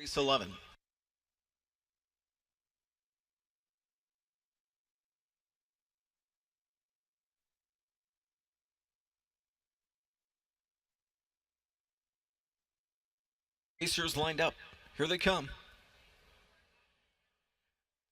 Race 11. Racers lined up. Here they come.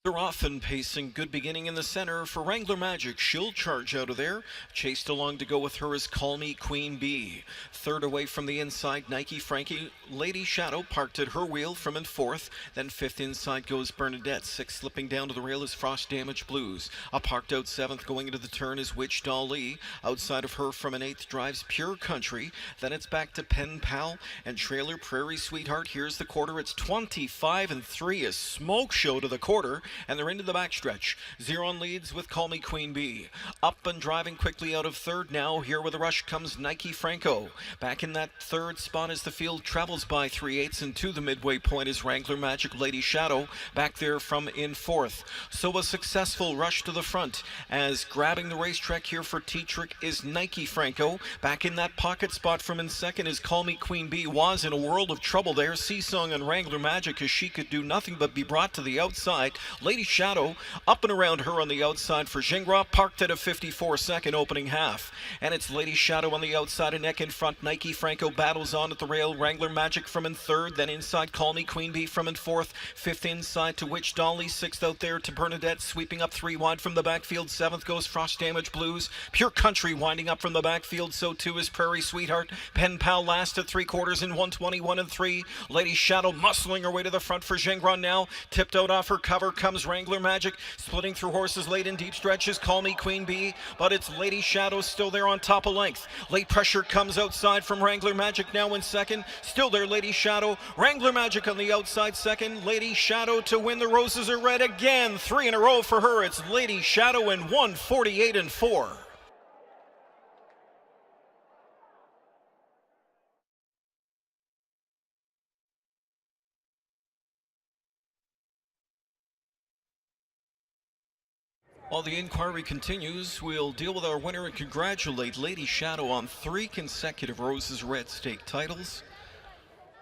They're off and pacing. Good beginning in the center for Wrangler Magic. She'll charge out of there. Chased along to go with her is Call Me Queen Bee. Third away from the inside, Nike Frankie. Lady Shadow parked at her wheel from in fourth. Then fifth inside goes Bernadette. Sixth slipping down to the rail is Frost Damage Blues. A parked out seventh going into the turn is Witch Doll Lee. Outside of her from an eighth drives Pure Country. Then it's back to Pen Pal and trailer Prairie Sweetheart. Here's the quarter. It's 25-3. A smoke show to the quarter. And they're into the backstretch. Zeron leads with Call Me Queen Bee. Up and driving quickly out of third now. Here with a rush comes Nike Franco. Back in that third spot as the field travels by 3/8, and to the midway point is Wrangler Magic Lady Shadow. Back there from in fourth. So a successful rush to the front as grabbing the racetrack here for T-Trick is Nike Franco. Back in that pocket spot from in second is Call Me Queen Bee. Was in a world of trouble there. Seasong and Wrangler Magic as she could do nothing but be brought to the outside. Lady Shadow up and around her on the outside for Gingras, parked at a 54-second opening half. And it's Lady Shadow on the outside, a neck in front. Nike Franco battles on at the rail. Wrangler Magic from in third, then inside Call Me Queen Bee from in fourth. Fifth inside to Witch Dolly, sixth out there to Bernadette, sweeping up three wide from the backfield. Seventh goes Frost Damage Blues. Pure Country winding up from the backfield, so too is Prairie Sweetheart. Pen Pal last at three quarters in 1:21.3. Lady Shadow muscling her way to the front for Gingras now. Tipped out off her cover comes Wrangler Magic, splitting through horses late in deep stretches. Call Me Queen Bee, but it's Lady Shadow still there on top of length. Late pressure comes outside from Wrangler Magic now in second. Still there, Lady Shadow. Wrangler Magic on the outside second. Lady Shadow to win. The roses are red again. Three in a row for her. It's Lady Shadow in 1:48.4. While the inquiry continues, we'll deal with our winner and congratulate Lady Shadow on 3 consecutive Roses Red Stake titles.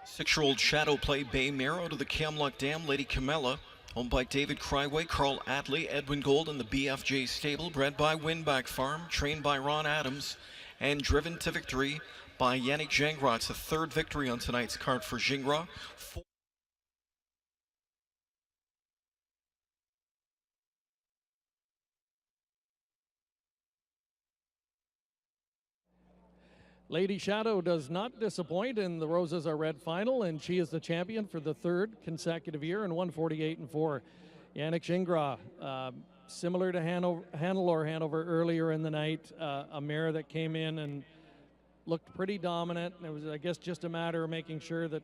6-year-old Shadow Play Bay Mare out of the Camlock Dam, Lady Camilla, owned by David Cryway, Carl Adley, Edwin Gold, and the BFJ stable, bred by Winback Farm, trained by Ron Adams, and driven to victory by Yannick Gingras. It's the third victory on tonight's card for Gingras. Lady Shadow does not disappoint in the Roses Are Red final, and she is the champion for the third consecutive year in 1:48.4. Yannick Gingras, similar to Hanover earlier in the night, a mare that came in and looked pretty dominant. It was, I guess, just a matter of making sure that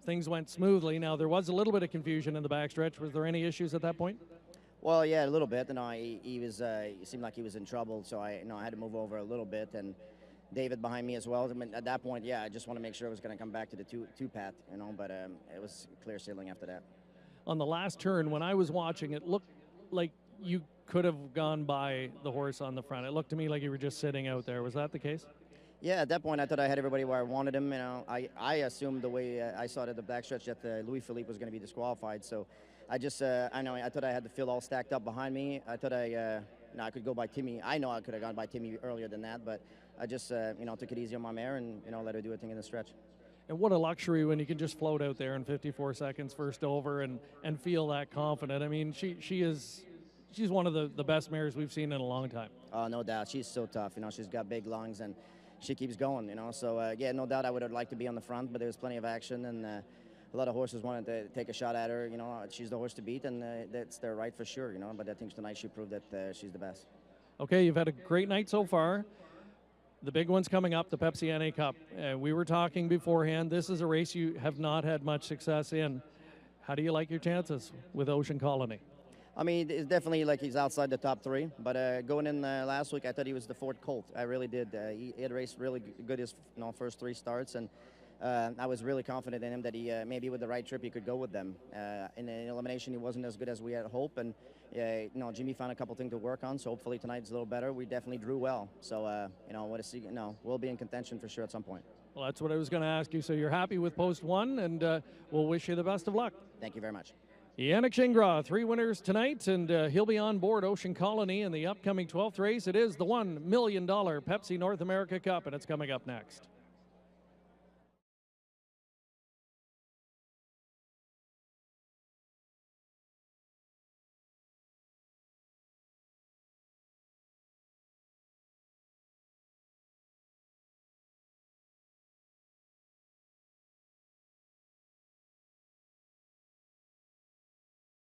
things went smoothly. Now, there was a little bit of confusion in the backstretch. Was there any issues at that point? Well, yeah, a little bit. He was. He seemed like he was in trouble, so I had to move over a little bit, and David behind me as well. I mean, at that point, yeah, I just want to make sure I was going to come back to the two path, but it was clear sailing after that. On the last turn, when I was watching, it looked like you could have gone by the horse on the front. It looked to me like you were just sitting out there. Was that the case? Yeah, at that point, I thought I had everybody where I wanted him. I assumed the way I saw it at the backstretch that Louis Philippe was going to be disqualified. So I thought I had the field all stacked up behind me. I thought I could go by Timmy. I know I could have gone by Timmy earlier than that, but I just took it easy on my mare and let her do her thing in the stretch. And what a luxury when you can just float out there in 54 seconds first over and feel that confident. I mean, she's one of the best mares we've seen in a long time. Oh, no doubt. She's so tough. She's got big lungs and she keeps going. So yeah, no doubt I would have liked to be on the front, but there was plenty of action and a lot of horses wanted to take a shot at her. She's the horse to beat, and that's their right for sure. But I think tonight she proved that she's the best. Okay, you've had a great night so far. The big one's coming up, the Pepsi NA Cup. We were talking beforehand. This is a race you have not had much success in. How do you like your chances with Ocean Colony? I mean, it's definitely like he's outside the top 3. But going in last week, I thought he was the Ford Colt. I really did. He had raced really good his first 3 starts, and I was really confident in him that he maybe with the right trip he could go with them. In the elimination, he wasn't as good as we had hoped, and Jimmy found a couple things to work on. So hopefully tonight's a little better. We definitely drew well. So we'll be in contention for sure at some point. Well, that's what I was going to ask you. So you're happy with post one, and we'll wish you the best of luck. Thank you very much. Yannick Gingras, 3 winners tonight, and he'll be on board Ocean Colony in the upcoming 12th race. It is the $1 million Pepsi North America Cup, and it's coming up next.